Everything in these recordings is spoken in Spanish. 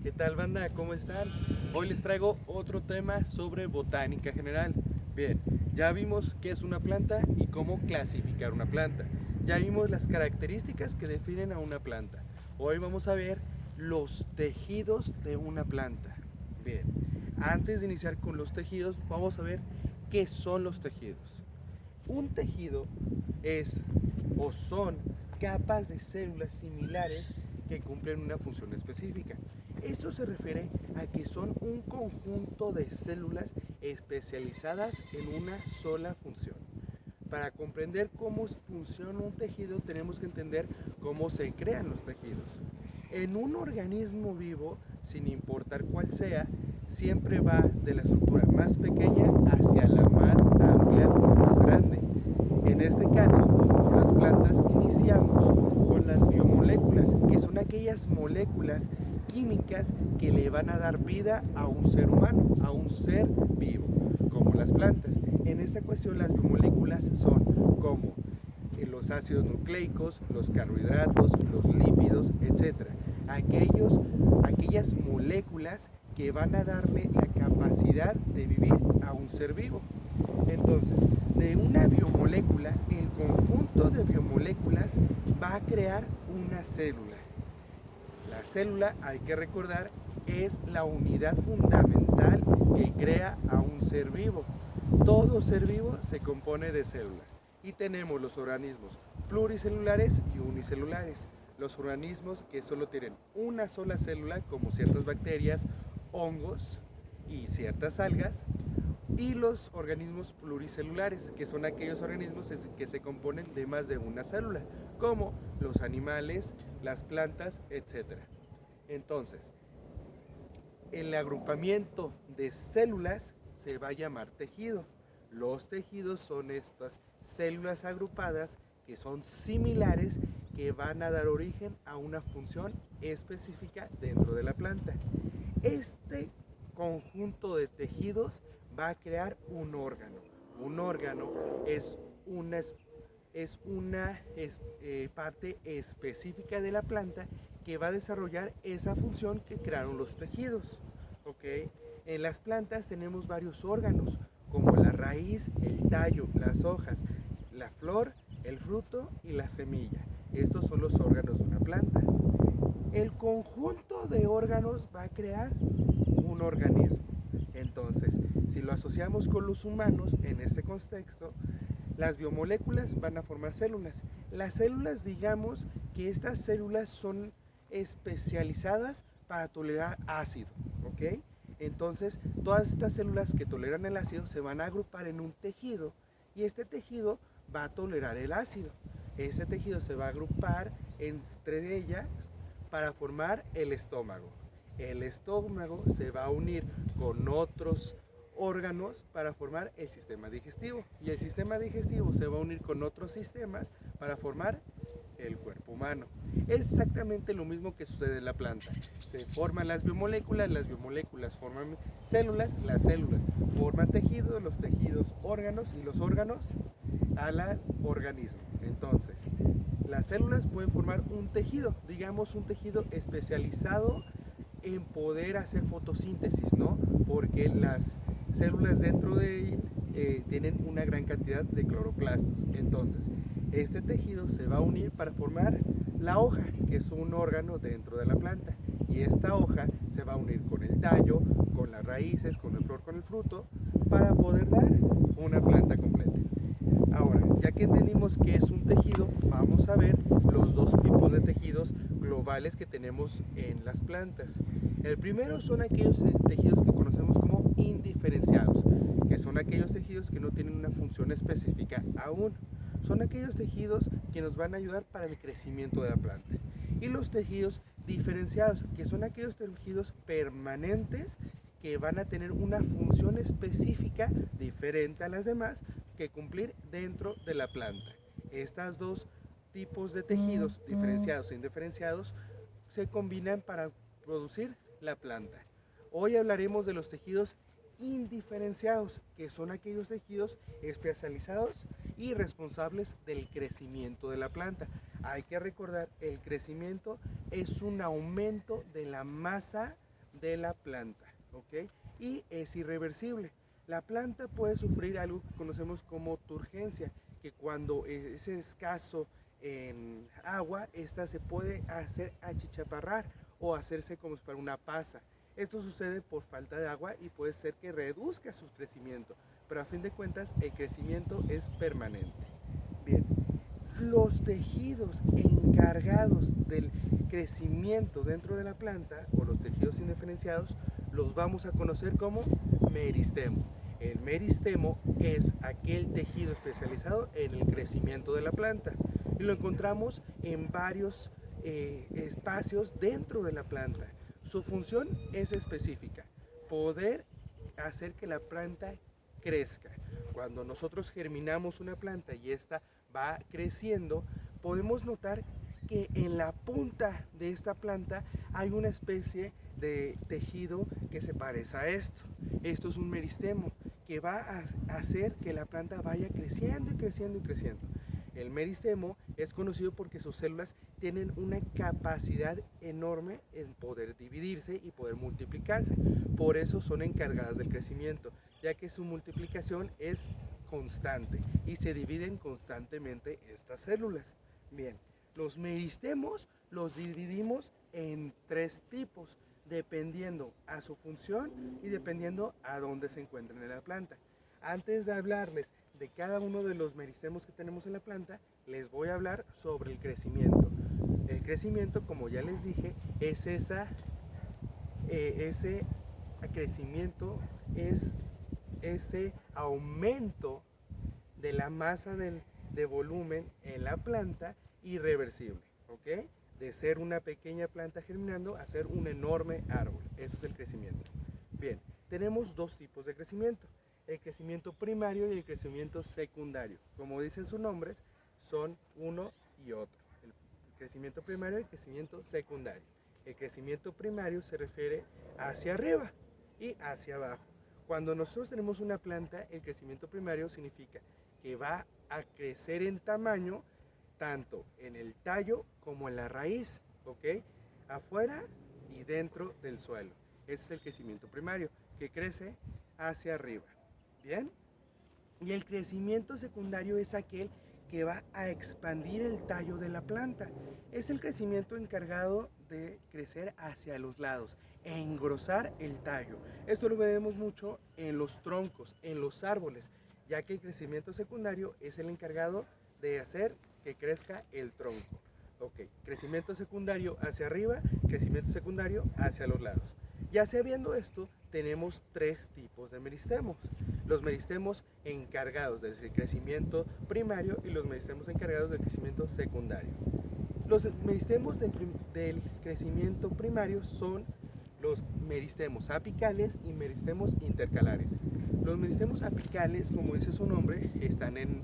¿Qué tal, banda? ¿Cómo están? Hoy les traigo otro tema sobre botánica general. Bien, ya vimos qué es una planta y cómo clasificar una planta. Ya vimos las características que definen a una planta. Hoy vamos a ver los tejidos de una planta. Bien, antes de iniciar con los tejidos, vamos a ver qué son los tejidos. Un tejido es o son capas de células similares que cumplen una función específica. Esto se refiere a que son un conjunto de células especializadas en una sola función. Para comprender cómo funciona un tejido, tenemos que entender cómo se crean los tejidos. En un organismo vivo, sin importar cuál sea, siempre va de la estructura más pequeña hacia la más amplia o más grande. En este caso, por las plantas, iniciamos con las biomoléculas, que son aquellas moléculas químicas que le van a dar vida a un ser humano, a un ser vivo, como las plantas. En esta cuestión, las biomoléculas son como los ácidos nucleicos, los carbohidratos, los lípidos, etc. Aquellas moléculas que van a darle la capacidad de vivir a un ser vivo. Entonces, de una biomolécula, el conjunto de biomoléculas va a crear una célula. La célula, hay que recordar, es la unidad fundamental que crea a un ser vivo. Todo ser vivo se compone de células y tenemos los organismos pluricelulares y unicelulares. Los organismos que solo tienen una sola célula, como ciertas bacterias, hongos y ciertas algas, y los organismos pluricelulares, que son aquellos organismos que se componen de más de una célula, como los animales, las plantas, etc. Entonces, el agrupamiento de células se va a llamar tejido. Los tejidos son estas células agrupadas que son similares, que van a dar origen a una función específica dentro de la planta. Este conjunto de tejidos va a crear un órgano. Un órgano es una parte específica de la planta que va a desarrollar esa función que crearon los tejidos. ¿Okay? En las plantas tenemos varios órganos, como la raíz, el tallo, las hojas, la flor, el fruto y la semilla. Estos son los órganos de una planta. El conjunto de órganos va a crear un organismo. Entonces, si lo asociamos con los humanos en este contexto, las biomoléculas van a formar células. Las células, digamos que estas células son especializadas para tolerar ácido, ¿ok? Entonces, todas estas células que toleran el ácido se van a agrupar en un tejido y este tejido va a tolerar el ácido. Este tejido se va a agrupar entre ellas para formar el estómago. El estómago se va a unir con otros órganos para formar el sistema digestivo y el sistema digestivo se va a unir con otros sistemas para formar el cuerpo humano. Es exactamente lo mismo que sucede en la planta. Se forman las biomoléculas forman células, las células forman tejidos, los tejidos órganos y los órganos al organismo. Entonces, las células pueden formar un tejido, digamos un tejido especializado en poder hacer fotosíntesis, ¿no? Porque las células dentro de ella tienen una gran cantidad de cloroplastos. Entonces, este tejido se va a unir para formar la hoja, que es un órgano dentro de la planta. Y esta hoja se va a unir con el tallo, con las raíces, con el flor, con el fruto, para poder dar una planta completa. Ahora, ya que entendimos qué es un tejido, vamos a ver los dos tipos de tejidos globales que tenemos en las plantas. El primero son aquellos tejidos que conocemos como indiferenciados, que son aquellos tejidos que no tienen una función específica aún. Son aquellos tejidos que nos van a ayudar para el crecimiento de la planta. Y los tejidos diferenciados, que son aquellos tejidos permanentes que van a tener una función específica diferente a las demás que cumplir dentro de la planta. Estos dos tipos de tejidos, diferenciados e indiferenciados, se combinan para producir la planta. Hoy hablaremos de los tejidos indiferenciados, que son aquellos tejidos especializados y responsables del crecimiento de la planta. Hay que recordar, el crecimiento es un aumento de la masa de la planta, ¿ok? Y es irreversible. La planta puede sufrir algo que conocemos como turgencia, que cuando es escaso en agua, esta se puede hacer achichaparrar o hacerse como si fuera una pasa. Esto sucede por falta de agua y puede ser que reduzca su crecimiento, pero a fin de cuentas el crecimiento es permanente. Bien, los tejidos encargados del crecimiento dentro de la planta o los tejidos indiferenciados los vamos a conocer como meristemo. El meristemo es aquel tejido especializado en el crecimiento de la planta y lo encontramos en varios espacios dentro de la planta. Su función es específica, poder hacer que la planta crezca. Cuando nosotros germinamos una planta y esta va creciendo, podemos notar que en la punta de esta planta hay una especie de tejido que se parece a esto. Esto es un meristemo que va a hacer que la planta vaya creciendo y creciendo y creciendo. El meristemo es conocido porque sus células tienen una capacidad enorme en poder dividirse y poder multiplicarse. Por eso son encargadas del crecimiento, ya que su multiplicación es constante y se dividen constantemente estas células. Bien, los meristemos los dividimos en 3 tipos, dependiendo a su función y dependiendo a dónde se encuentran en la planta. Antes de hablarles de cada uno de los meristemos que tenemos en la planta, les voy a hablar sobre el crecimiento. El crecimiento, como ya les dije, es ese crecimiento, es ese aumento de la masa de volumen en la planta irreversible, ¿ok? De ser una pequeña planta germinando a ser un enorme árbol. Eso es el crecimiento. Bien, tenemos 2 tipos de crecimiento: el crecimiento primario y el crecimiento secundario. Como dicen sus nombres, son uno y otro. El crecimiento primario y el crecimiento secundario. El crecimiento primario se refiere hacia arriba y hacia abajo. Cuando nosotros tenemos una planta, el crecimiento primario significa que va a crecer en tamaño tanto en el tallo como en la raíz, ¿ok? Afuera y dentro del suelo. Ese es el crecimiento primario, que crece hacia arriba. ¿Bien? Y el crecimiento secundario es aquel que va a expandir el tallo de la planta. Es el crecimiento encargado de crecer hacia los lados e engrosar el tallo. Esto lo vemos mucho en los troncos, en los árboles, ya que el crecimiento secundario es el encargado de hacer que crezca el tronco. Ok, crecimiento secundario hacia arriba, crecimiento secundario hacia los lados. Ya sabiendo esto, tenemos 3 tipos de meristemos. Los meristemos encargados del crecimiento primario y los meristemos encargados del crecimiento secundario. Los meristemos del crecimiento primario son los meristemos apicales y meristemos intercalares. Los meristemos apicales, como dice su nombre, están en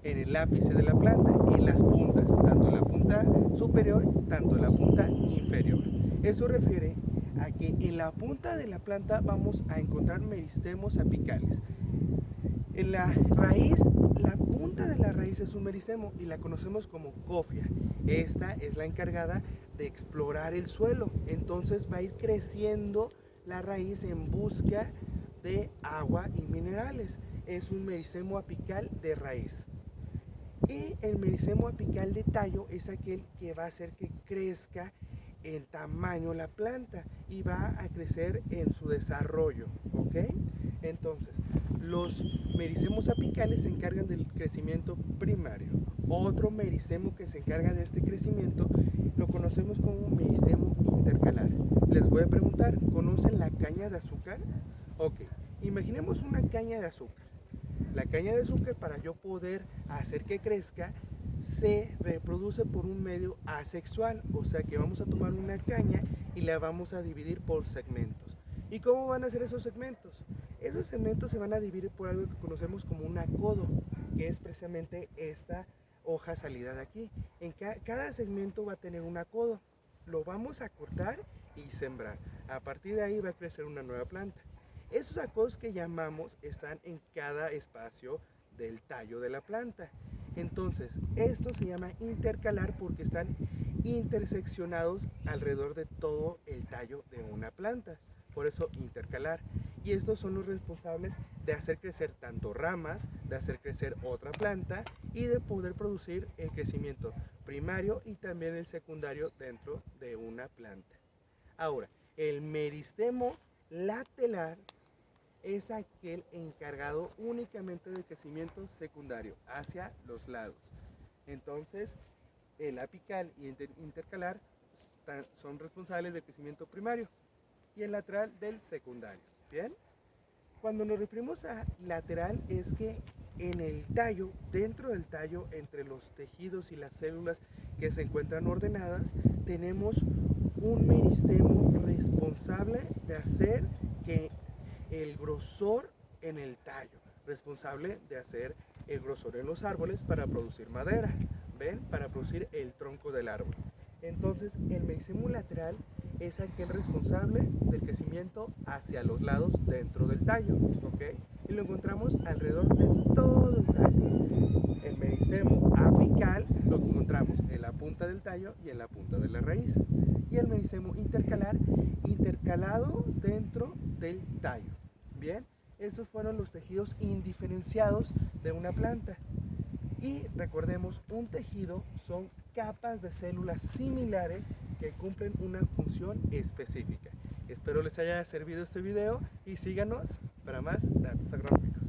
el ápice de la planta, en las puntas, tanto en la punta superior, tanto en la punta inferior. Eso refiere a que en la punta de la planta vamos a encontrar meristemos apicales. En la raíz, la punta de la raíz es un meristemo y la conocemos como cofia. Esta es la encargada de explorar el suelo, entonces va a ir creciendo la raíz en busca de agua y minerales. Es un meristemo apical de raíz. Y el meristemo apical de tallo es aquel que va a hacer que crezca en tamaño la planta y va a crecer en su desarrollo, ¿ok? Entonces, los meristemos apicales se encargan del crecimiento primario. Otro meristemo que se encarga de este crecimiento lo conocemos como meristemo intercalar. Les voy a preguntar, ¿conocen la caña de azúcar? Ok, imaginemos una caña de azúcar. La caña de azúcar, para yo poder hacer que crezca, se reproduce por un medio asexual, o sea que vamos a tomar una caña y la vamos a dividir por segmentos. ¿Y cómo van a ser esos segmentos? Esos segmentos se van a dividir por algo que conocemos como un acodo, que es precisamente esta hoja salida de aquí. En cada segmento va a tener un acodo. Lo vamos a cortar y sembrar. A partir de ahí va a crecer una nueva planta. Esos acodos que llamamos están en cada espacio del tallo de la planta. Entonces, esto se llama intercalar porque están interseccionados alrededor de todo el tallo de una planta. por eso intercalar. Y estos son los responsables de hacer crecer tanto ramas, de hacer crecer otra planta y de poder producir el crecimiento primario y también el secundario dentro de una planta. Ahora, el meristemo lateral es aquel encargado únicamente del crecimiento secundario hacia los lados. Entonces, el apical y intercalar son responsables del crecimiento primario y el lateral del secundario. Bien, cuando nos referimos a lateral es que en el tallo, dentro del tallo, entre los tejidos y las células que se encuentran ordenadas, tenemos un meristemo responsable de hacer que el grosor en el tallo, responsable de hacer el grosor en los árboles para producir madera, ¿ven? Para producir el tronco del árbol. Entonces, el meristemo lateral es aquel responsable del crecimiento hacia los lados dentro del tallo, ¿ok? Y lo encontramos alrededor de todo el tallo. El meristemo apical lo encontramos en la punta del tallo y en la punta de la raíz. Y el meristemo intercalar, intercalado dentro del tallo. Bien, esos fueron los tejidos indiferenciados de una planta. Y recordemos, un tejido son capas de células similares que cumplen una función específica. Espero les haya servido este video y síganos para más datos agronómicos.